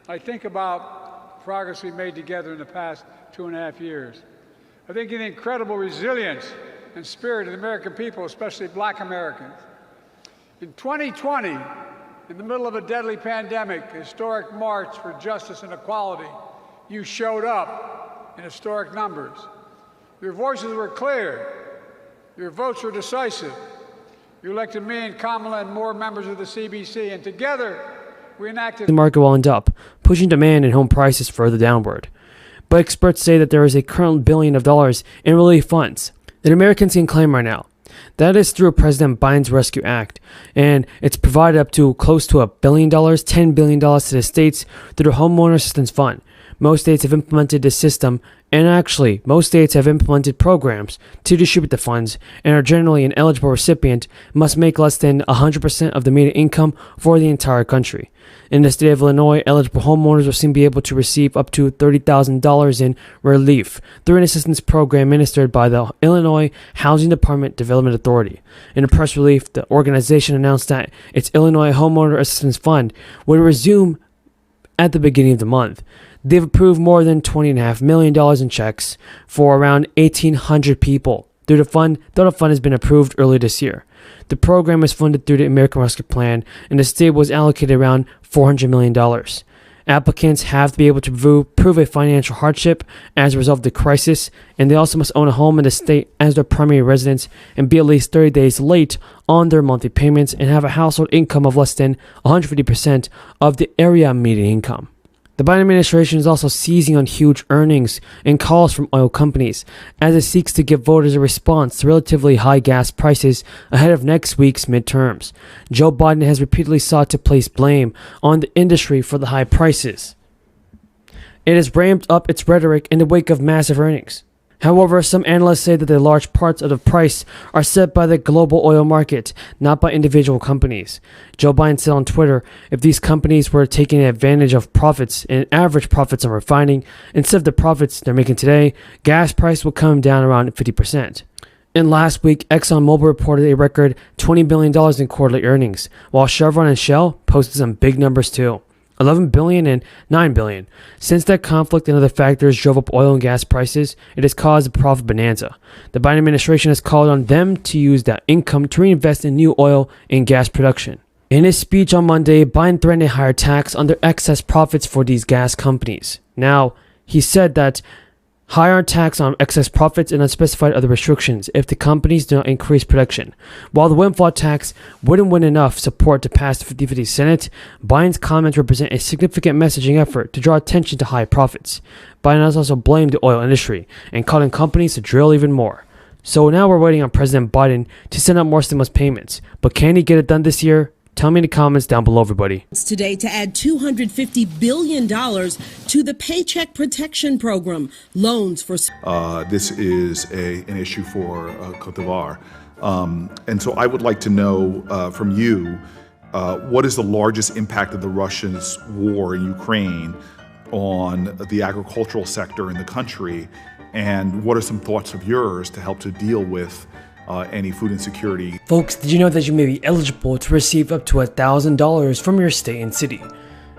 I think about progress we made together in the past 2.5 years. I think of the incredible resilience and spirit of the American people, especially Black Americans. In 2020, in the middle of a deadly pandemic, a historic march for justice and equality, you showed up in historic numbers. Your voices were clear. Your votes were decisive. You elected me and Kamala and more members of the CBC, and together we enacted The market will end up, pushing demand and home prices further downward. But experts say that there is a current $1 billion in relief funds that Americans can claim right now. That is through President Biden's Rescue Act, and it's provided up to close to $1 billion, $10 billion to the states through the Homeowner Assistance Fund. Most states have implemented this system, and actually, most states have implemented programs to distribute the funds, and are generally an eligible recipient must make less than 100% of the median income for the entire country. In the state of Illinois, eligible homeowners will soon be able to receive up to $30,000 in relief through an assistance program administered by the Illinois Housing Department Development Authority. In a press release, the organization announced that its Illinois Homeowner Assistance Fund would resume at the beginning of the month. They've approved more than $20.5 million in checks for around 1,800 people through the fund, though the fund has been approved earlier this year. The program is funded through the American Rescue Plan, and the state was allocated around $400 million. Applicants have to be able to prove a financial hardship as a result of the crisis, and they also must own a home in the state as their primary residence and be at least 30 days late on their monthly payments and have a household income of less than 150% of the area median income. The Biden administration is also seizing on huge earnings and calls from oil companies as it seeks to give voters a response to relatively high gas prices ahead of next week's midterms. Joe Biden has repeatedly sought to place blame on the industry for the high prices. It has ramped up its rhetoric in the wake of massive earnings. However, some analysts say that the large parts of the price are set by the global oil market, not by individual companies. Joe Biden said on Twitter, if these companies were taking advantage of profits and average profits on refining, instead of the profits they're making today, gas price would come down around 50%. And last week, ExxonMobil reported a record $20 billion in quarterly earnings, while Chevron and Shell posted some big numbers too. $11 billion and $9 billion. Since that conflict and other factors drove up oil and gas prices, it has caused a profit bonanza. The Biden administration has called on them to use that income to reinvest in new oil and gas production. In his speech on Monday, Biden threatened a higher tax on their excess profits for these gas companies. Now, he said that higher tax on excess profits and unspecified other restrictions if the companies do not increase production. While the windfall tax wouldn't win enough support to pass the 50-50 Senate, Biden's comments represent a significant messaging effort to draw attention to high profits. Biden has also blamed the oil industry and called on companies to drill even more. So now we're waiting on President Biden to send out more stimulus payments. But can he get it done this year? Tell me in the comments down below, everybody. Today to add $250 billion to the Paycheck Protection Program, loans for... This is an issue for Côte d'Ivoire. And so I would like to know from you, what is the largest impact of the Russia's war in Ukraine on the agricultural sector in the country? And what are some thoughts of yours to help to deal with any food insecurity? Folks, did you know that you may be eligible to receive up to $1,000 from your state and city?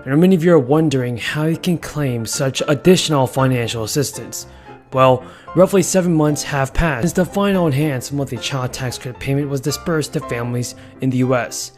And many of you are wondering how you can claim such additional financial assistance. Well, roughly 7 months have passed since the final enhanced monthly child tax credit payment was dispersed to families in the US.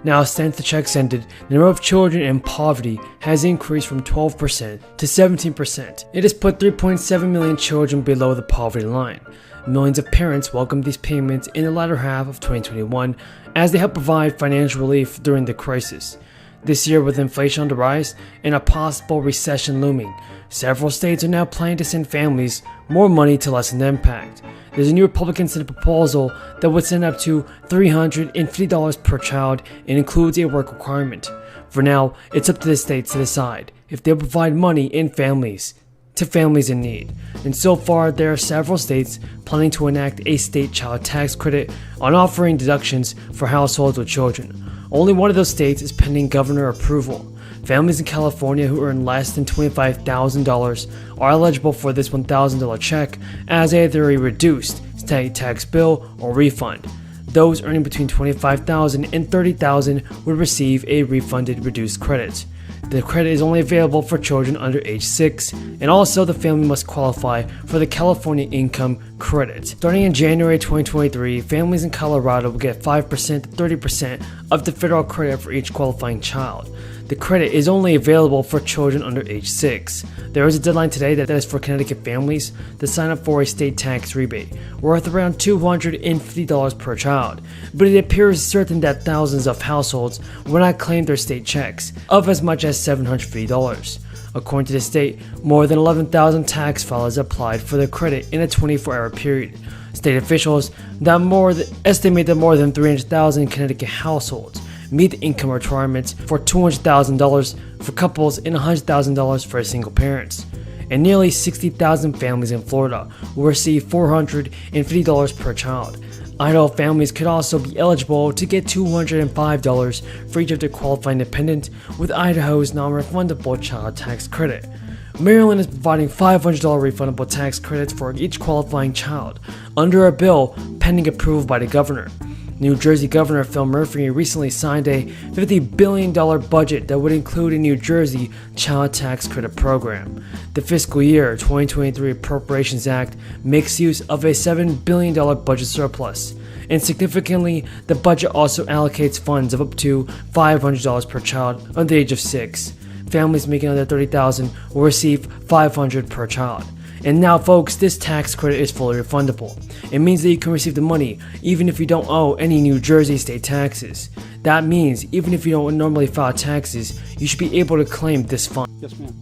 Now, since the checks ended, the number of children in poverty has increased from 12% to 17%. It has put 3.7 million children below the poverty line. Millions of parents welcomed these payments in the latter half of 2021 as they help provide financial relief during the crisis. This year, with inflation on the rise and a possible recession looming, several states are now planning to send families more money to lessen the impact. There's a new Republican Senate proposal that would send up to $350 per child and includes a work requirement. For now, it's up to the states to decide if they'll provide money in families to families in need. And so far, there are several states planning to enact a state child tax credit on offering deductions for households with children. Only one of those states is pending governor approval. Families in California who earn less than $25,000 are eligible for this $1,000 check as either a reduced state tax bill or refund. Those earning between $25,000 and $30,000 would receive a refunded reduced credit. The credit is only available for children under age 6, and also the family must qualify for the California Income Credit. Starting in January 2023, families in Colorado will get 5% to 30% of the federal credit for each qualifying child. The credit is only available for children under age 6. There is a deadline today that is for Connecticut families to sign up for a state tax rebate worth around $250 per child, but it appears certain that thousands of households will not claim their state checks of as much as $750. According to the state, more than 11,000 tax filers applied for the credit in a 24-hour period. State officials estimate that more than 300,000 Connecticut households meet the income requirements for $200,000 for couples and $100,000 for single parents. And nearly 60,000 families in Florida will receive $450 per child. Idaho families could also be eligible to get $205 for each of their qualifying dependents with Idaho's non-refundable child tax credit. Maryland is providing $500 refundable tax credits for each qualifying child under a bill pending approval by the governor. New Jersey Governor Phil Murphy recently signed a $50 billion budget that would include a New Jersey Child Tax Credit program. The fiscal year 2023 Appropriations Act makes use of a $7 billion budget surplus. And significantly, the budget also allocates funds of up to $500 per child under the age of 6. Families making under $30,000 will receive $500 per child. And now, folks, this tax credit is fully refundable. It means that you can receive the money even if you don't owe any New Jersey state taxes. That means even if you don't normally file taxes, you should be able to claim this fund. Yes, ma'am.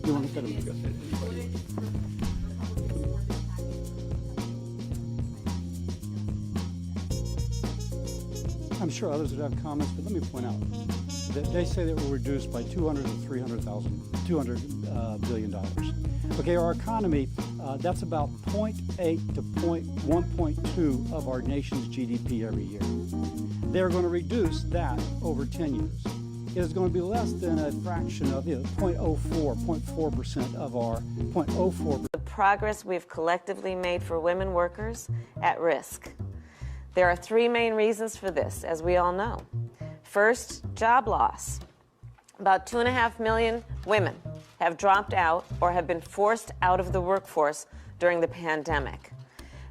You want to look at them? I'm sure others would have comments, but let me point out that they say that we're reduced by $200 billion. Okay, our economy, that's about 0.8 to 1.2 of our nation's GDP every year. They're going to reduce that over 10 years. It is going to be less than a fraction of 0.4% of our 0.04%. The progress we've collectively made for women workers at risk. There are three main reasons for this, as we all know. First, job loss. About 2.5 million women have dropped out or have been forced out of the workforce during the pandemic.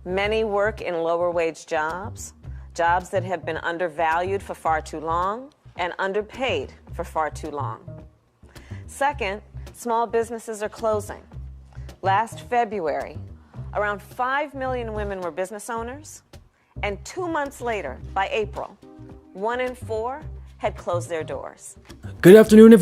Many work in lower wage jobs, jobs that have been undervalued for far too long and underpaid for far too long. Second, small businesses are closing. Last February, around 5 million women were business owners, and 2 months later, by April, 1 in 4 had closed their doors. Good afternoon, everyone.